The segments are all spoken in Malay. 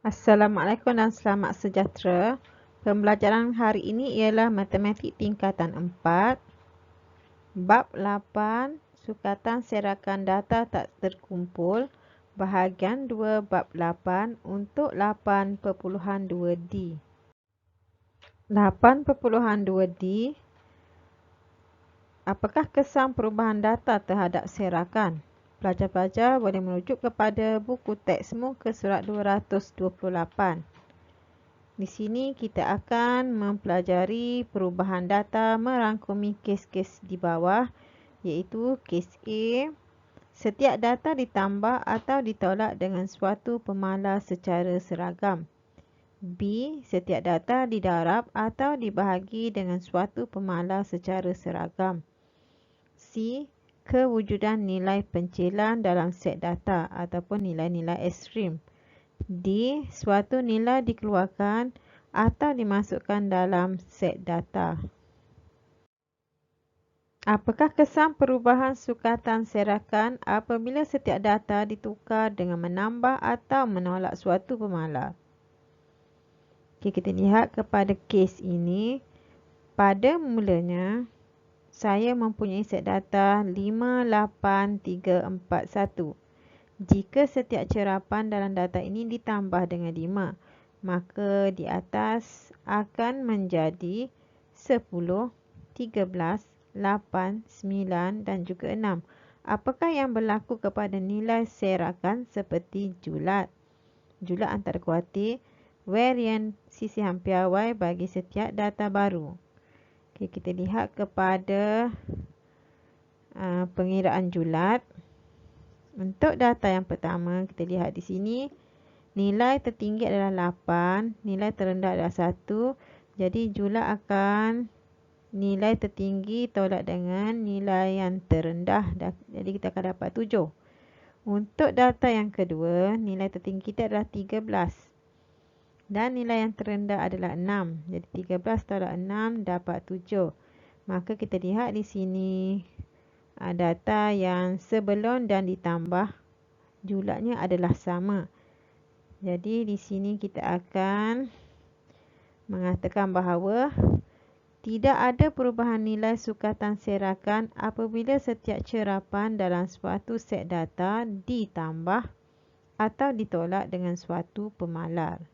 Assalamualaikum dan selamat sejahtera. Pembelajaran hari ini ialah matematik tingkatan 4, bab 8, sukatan serakan data tak terkumpul, bahagian 2 bab 8 untuk 8.2D. 8.2D. Apakah kesan perubahan data terhadap serakan? Pelajar-pelajar boleh merujuk kepada buku teks muka surat 228. Di sini kita akan mempelajari perubahan data merangkumi kes-kes di bawah, iaitu kes A, setiap data ditambah atau ditolak dengan suatu pemalar secara seragam. B, setiap data didarab atau dibahagi dengan suatu pemalar secara seragam. C, kewujudan nilai pencilan dalam set data ataupun nilai-nilai ekstrim. D, suatu nilai dikeluarkan atau dimasukkan dalam set data. Apakah kesan perubahan sukatan serakan apabila setiap data ditukar dengan menambah atau menolak suatu pemalar? Okay, kita lihat kepada kes ini. Pada mulanya, saya mempunyai set data 58341. Jika setiap cerapan dalam data ini ditambah dengan 5, maka di atas akan menjadi 10, 13, 8, 9 dan juga 6. Apakah yang berlaku kepada nilai serakan seperti julat? Julat antara kuartil, varian sisihan piawai bagi setiap data baru. Okay, kita lihat kepada pengiraan julat. Untuk data yang pertama, kita lihat di sini. Nilai tertinggi adalah 8, nilai terendah adalah 1. Jadi julat akan nilai tertinggi tolak dengan nilai yang terendah. Jadi kita akan dapat 7. Untuk data yang kedua, nilai tertinggi kita adalah 13. Dan nilai yang terendah adalah 6. Jadi 13 tolak 6 dapat 7. Maka kita lihat di sini data yang sebelum dan ditambah julatnya adalah sama. Jadi di sini kita akan mengatakan bahawa tidak ada perubahan nilai sukatan serakan apabila setiap cerapan dalam suatu set data ditambah atau ditolak dengan suatu pemalar.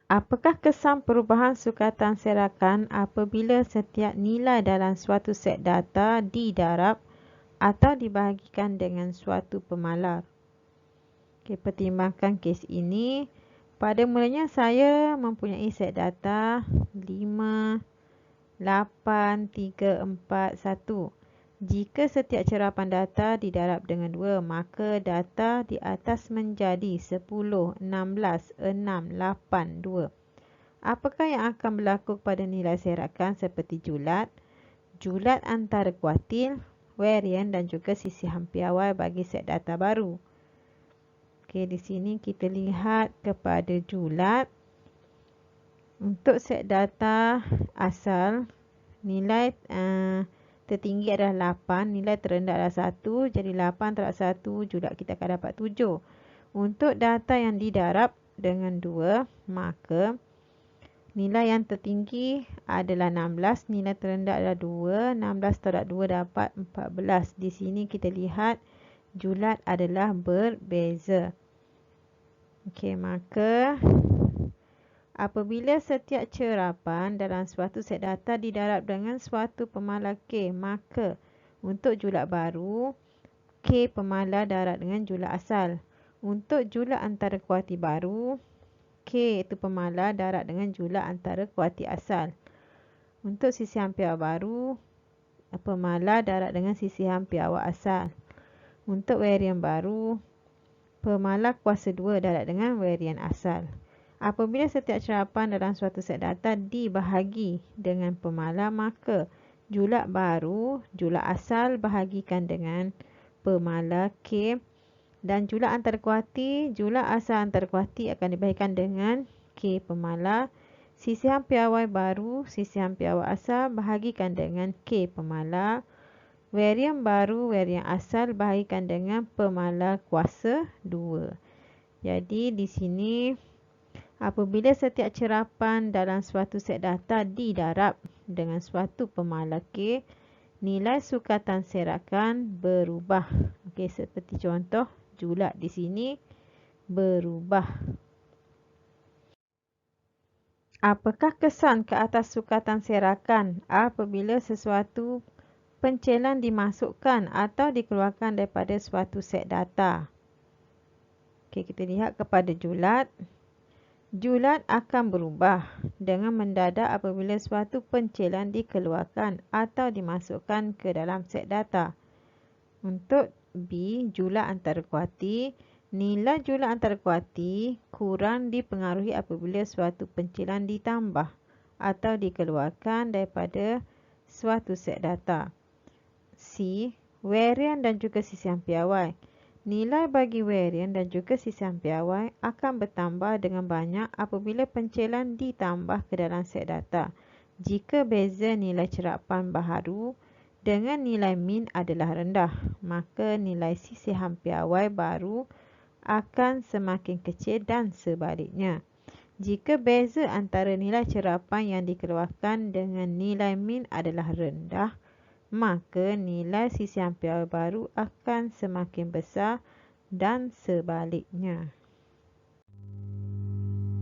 Apakah kesan perubahan sukatan serakan apabila setiap nilai dalam suatu set data didarab atau dibahagikan dengan suatu pemalar? Okay, pertimbangkan kes ini. Pada mulanya saya mempunyai set data 5, 8, 3, 4, 1. Jika setiap cerapan data didarab dengan 2, maka data di atas menjadi 10, 16, 6, 8, 2. Apakah yang akan berlaku pada nilai serakan seperti julat, julat antara kuartil, varian dan juga sisihan piawai bagi set data baru? Okey, di sini kita lihat kepada julat. Untuk set data asal, nilai tertinggi adalah 8, nilai terendah adalah 1. Jadi 8 tolak 1, julat kita akan dapat 7. Untuk data yang didarab dengan 2, maka nilai yang tertinggi adalah 16, nilai terendah adalah 2. 16 tolak 2 dapat 14. Di sini kita lihat julat adalah berbeza. Okey, maka apabila setiap cerapan dalam suatu set data didarab dengan suatu pemalar K, maka untuk julat baru, K pemalar darab dengan julat asal. Untuk julat antara kuartil baru, K itu pemalar darab dengan julat antara kuartil asal. Untuk sisihan piawai baru, pemalar darab dengan sisihan piawai asal. Untuk varian baru, pemalar kuasa 2 darab dengan varian asal. Apabila setiap cerapan dalam suatu set data dibahagi dengan pemalar, maka julat baru, julat asal bahagikan dengan pemalar K, dan julat antara kuartil, julat asal antara kuartil akan dibahagikan dengan K pemalar. Sisihan piawai baru, sisihan piawai asal bahagikan dengan K pemalar. Varian baru, varian asal bahagikan dengan pemalar kuasa 2. Jadi di sini apabila setiap cerapan dalam suatu set data didarab dengan suatu pemalar K, nilai sukatan serakan berubah. Okey, seperti contoh julat di sini berubah. Apakah kesan ke atas sukatan serakan apabila sesuatu pencelan dimasukkan atau dikeluarkan daripada suatu set data? Okey, kita lihat kepada julat. Julat akan berubah dengan mendadak apabila suatu pencelan dikeluarkan atau dimasukkan ke dalam set data. Untuk B, julat antara kuarti, nilai julat antara kuarti kurang dipengaruhi apabila suatu pencelan ditambah atau dikeluarkan daripada suatu set data. C, varian dan juga sisian piawai. Nilai bagi varian dan juga sisian piawai akan bertambah dengan banyak apabila pencelan ditambah ke dalam set data. Jika beza nilai cerapan baharu dengan nilai min adalah rendah, maka nilai sisihan piawai baru akan semakin kecil dan sebaliknya. Jika beza antara nilai cerapan yang dikeluarkan dengan nilai min adalah rendah, maka nilai sisihan piawai baru akan semakin besar dan sebaliknya.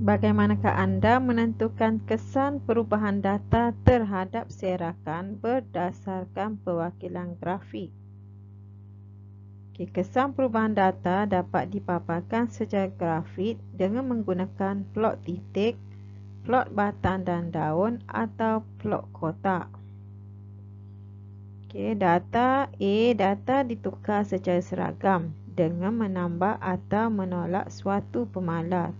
Bagaimanakah anda menentukan kesan perubahan data terhadap serakan berdasarkan perwakilan grafik? Kesan perubahan data dapat dipaparkan secara grafik dengan menggunakan plot titik, plot batang dan daun atau plot kotak. Data A, data ditukar secara seragam dengan menambah atau menolak suatu pemalar.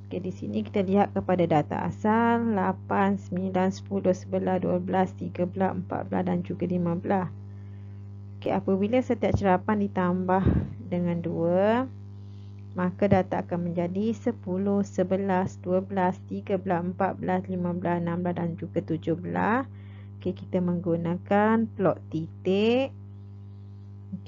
Di sini kita lihat kepada data asal 8, 9, 10, 11, 12, 13, 14 dan juga 15. Apabila setiap cerapan ditambah dengan 2, maka data akan menjadi 10, 11, 12, 13, 14, 15, 16 dan juga 17. Kita menggunakan plot titik.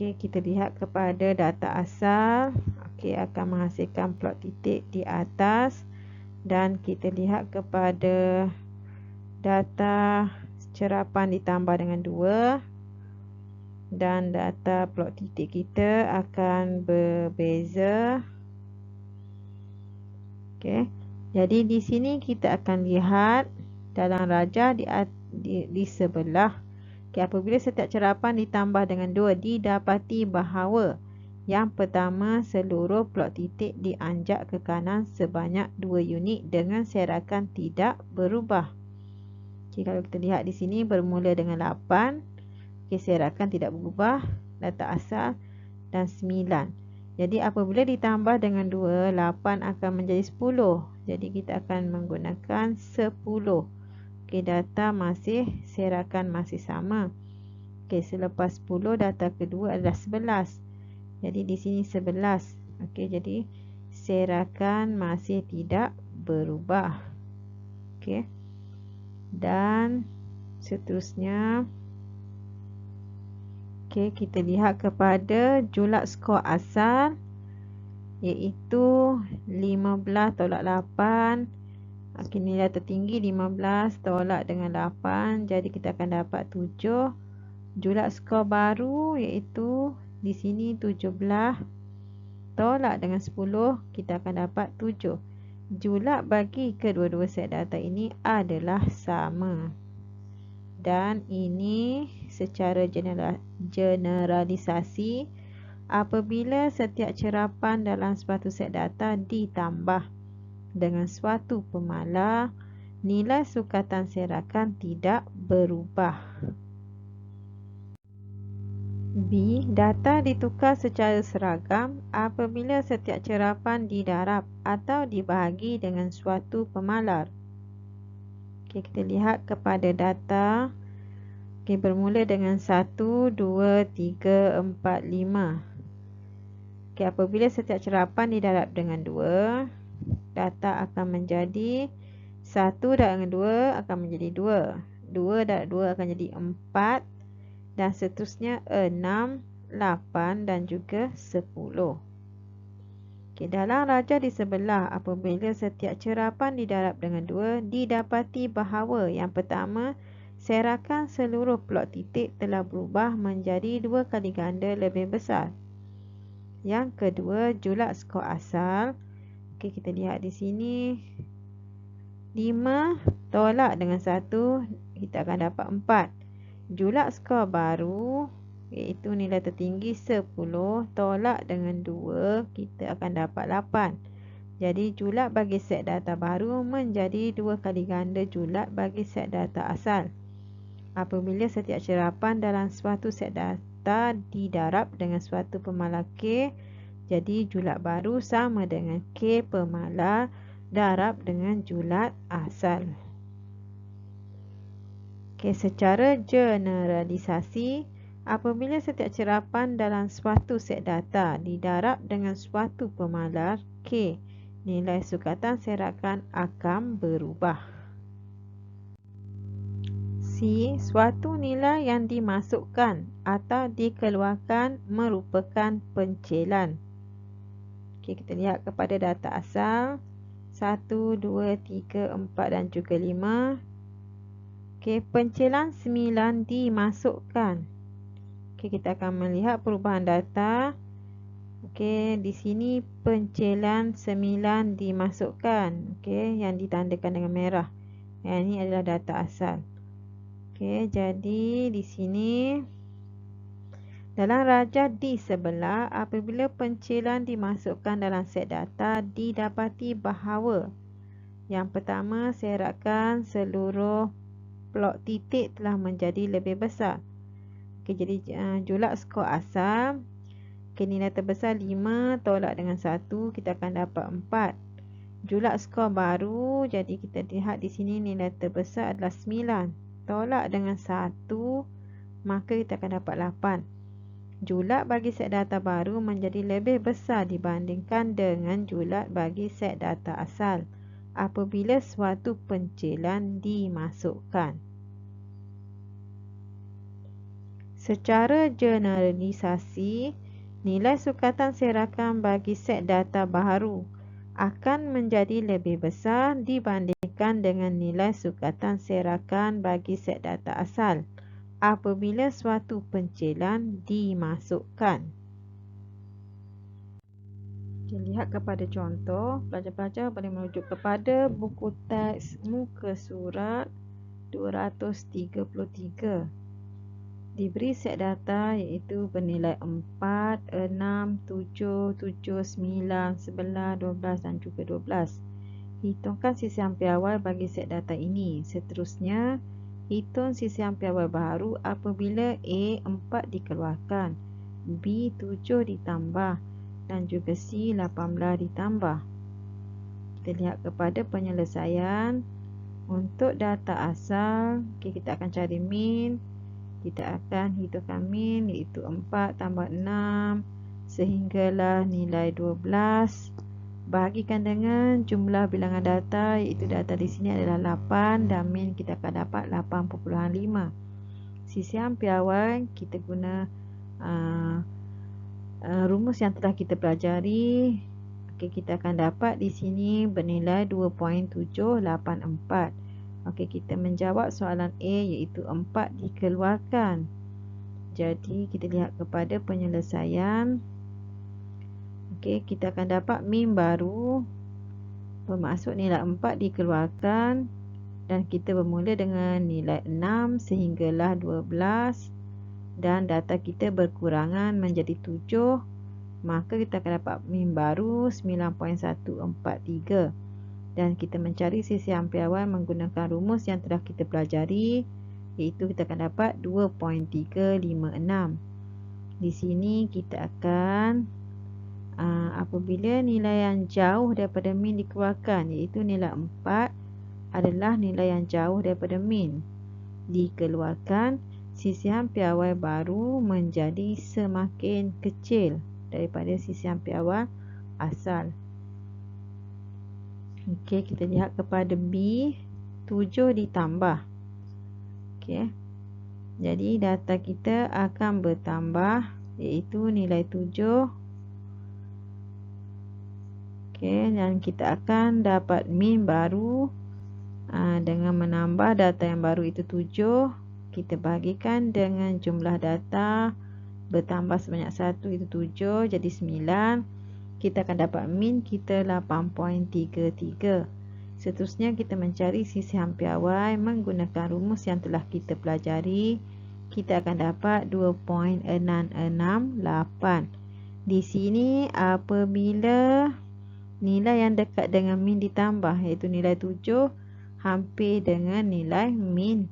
Kita lihat kepada data asal. Akan menghasilkan plot titik di atas. Dan kita lihat kepada data cerapan ditambah dengan 2. Dan data plot titik kita akan berbeza. Jadi di sini kita akan lihat dalam rajah di sebelah. Apabila setiap cerapan ditambah dengan 2, didapati bahawa yang pertama, seluruh plot titik dianjak ke kanan sebanyak 2 unit dengan serakan tidak berubah. Kalau kita lihat di sini bermula dengan 8, serakan tidak berubah, data asal, dan 9. Jadi apabila ditambah dengan 2, 8 akan menjadi 10. Jadi kita akan menggunakan 10. Data masih, serakan masih sama. Selepas 10, data kedua adalah 11. Jadi di sini 11. Jadi serakan masih tidak berubah. Dan seterusnya, kita lihat kepada julat skor asal, iaitu 15 tolak 8. Nilai tertinggi 15 tolak dengan 8. Jadi kita akan dapat 7. Julat skor baru iaitu di sini 17 tolak dengan 10. Kita akan dapat 7. Julat bagi kedua-dua set data ini adalah sama. Dan ini secara generalisasi apabila setiap cerapan dalam suatu set data ditambah dengan suatu pemalar, nilai sukatan serakan tidak berubah. B. Data ditukar secara seragam apabila setiap cerapan didarab atau dibahagi dengan suatu pemalar. Kita lihat kepada data. Bermula dengan 1, 2, 3, 4, 5. Apabila setiap cerapan didarab dengan 2, data akan menjadi 1 darab dengan 2 akan menjadi 2. 2 darab 2 akan jadi 4. dan seterusnya 6, 8 dan juga 10. Okey, dalam raja di sebelah, apabila setiap cerapan didarab dengan 2, didapati bahawa yang pertama, serakan seluruh plot titik telah berubah menjadi 2 kali ganda lebih besar. Yang kedua, julak skor asal. Okey, kita lihat di sini 5 tolak dengan 1, kita akan dapat 4. Julak skor baru, iaitu nilai tertinggi 10 tolak dengan 2, kita akan dapat 8. Jadi julak bagi set data baru menjadi 2 kali ganda julak bagi set data asal. Apabila setiap cerapan dalam suatu set data didarab dengan suatu pemalar K, jadi julak baru sama dengan K pemalar darab dengan julak asal. Okay, secara generalisasi, apabila setiap cerapan dalam suatu set data didarab dengan suatu pemalar K, nilai sukatan serakan akan berubah. C. Suatu nilai yang dimasukkan atau dikeluarkan merupakan pencilan. Okay, kita lihat kepada data asal 1, 2, 3, 4 dan juga 5. Okey, pencilan 9 dimasukkan. Okey, kita akan melihat perubahan data. Okey, di sini pencilan 9 dimasukkan. Okey, yang ditandakan dengan merah. Yang ini adalah data asal. Okey, jadi di sini dalam raja di sebelah, apabila pencilan dimasukkan dalam set data, didapati bahawa yang pertama, serakan seluruh plot titik telah menjadi lebih besar. Okey, jadi julak skor asal. Okey, nilai terbesar 5 tolak dengan 1, kita akan dapat 4. Julak skor baru, jadi kita lihat di sini nilai terbesar adalah 9 tolak dengan 1, maka kita akan dapat 8. Julak bagi set data baru menjadi lebih besar dibandingkan dengan julak bagi set data asal apabila suatu pencilan dimasukkan. Secara generalisasi, nilai sukatan serakan bagi set data baharu akan menjadi lebih besar dibandingkan dengan nilai sukatan serakan bagi set data asal apabila suatu pencilan dimasukkan. Lihat kepada contoh, pelajar-pelajar boleh merujuk kepada buku teks muka surat 233. Diberi set data iaitu bernilai 4, 6, 7, 7, 9, 11, 12 dan juga 12. Hitungkan sisi ampere awal bagi set data ini. Seterusnya, hitung sisi ampere awal baru apabila A 4 dikeluarkan, B 7 ditambah dan juga C 18 ditambah. Kita lihat kepada penyelesaian. Untuk data asal, kita akan cari min. Kita akan hitungkan min iaitu 4 tambah 6 sehinggalah nilai 12. Bahagikan dengan jumlah bilangan data iaitu data di sini adalah 8 dan min kita akan dapat 8.5. Sisi ampere awal kita guna rumus yang telah kita pelajari. Okey, kita akan dapat di sini bernilai 2.784. Okey, kita menjawab soalan A iaitu 4 dikeluarkan. Jadi kita lihat kepada penyelesaian. Okey, kita akan dapat min baru bermaksud nilai 4 dikeluarkan dan kita bermula dengan nilai 6 sehinggalah 12 dan data kita berkurangan menjadi 7, maka kita akan dapat min baru 9.143 dan kita mencari sisi ampere awal menggunakan rumus yang telah kita pelajari iaitu kita akan dapat 2.356. Di sini kita akan apabila nilai yang jauh daripada min dikeluarkan iaitu nilai 4 adalah nilai yang jauh daripada min dikeluarkan, sisi ampere awal baru menjadi semakin kecil daripada sisi ampere awal asal. Okey, kita lihat kepada B 7 ditambah. Okey. Jadi data kita akan bertambah, iaitu nilai 7. Okey, dan kita akan dapat min baru dengan menambah data yang baru itu 7. Kita bahagikan dengan jumlah data bertambah sebanyak 1 itu 7, jadi 9. Kita akan dapat min kita 8.33. Seterusnya kita mencari sisihan piawai menggunakan rumus yang telah kita pelajari. Kita akan dapat 2.668. Di sini apabila nilai yang dekat dengan min ditambah, iaitu nilai 7 hampir dengan nilai min,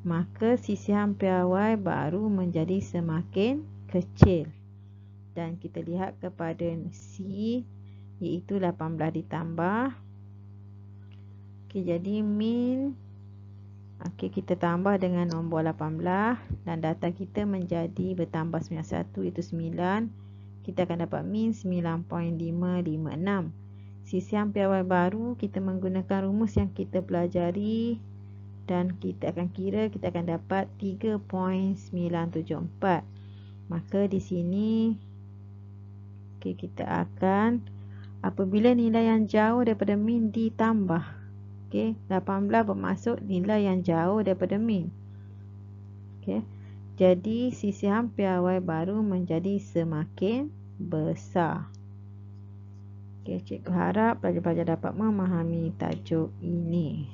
maka sisihan piawai baru menjadi semakin kecil. Dan kita lihat kepada C, iaitu 18 ditambah. Okey, jadi min, okey, kita tambah dengan nombor 18 dan data kita menjadi bertambah 91, itu 9. Kita akan dapat min 9.556. Sisihan piawai baru kita menggunakan rumus yang kita pelajari dan kita akan kira, kita akan dapat 3.974. Maka di sini kita akan, apabila nilai yang jauh daripada min ditambah, 18 bermaksud nilai yang jauh daripada min. Jadi sisihan piawai baru menjadi semakin besar. Cikgu harap pelajar-pelajar dapat memahami tajuk ini.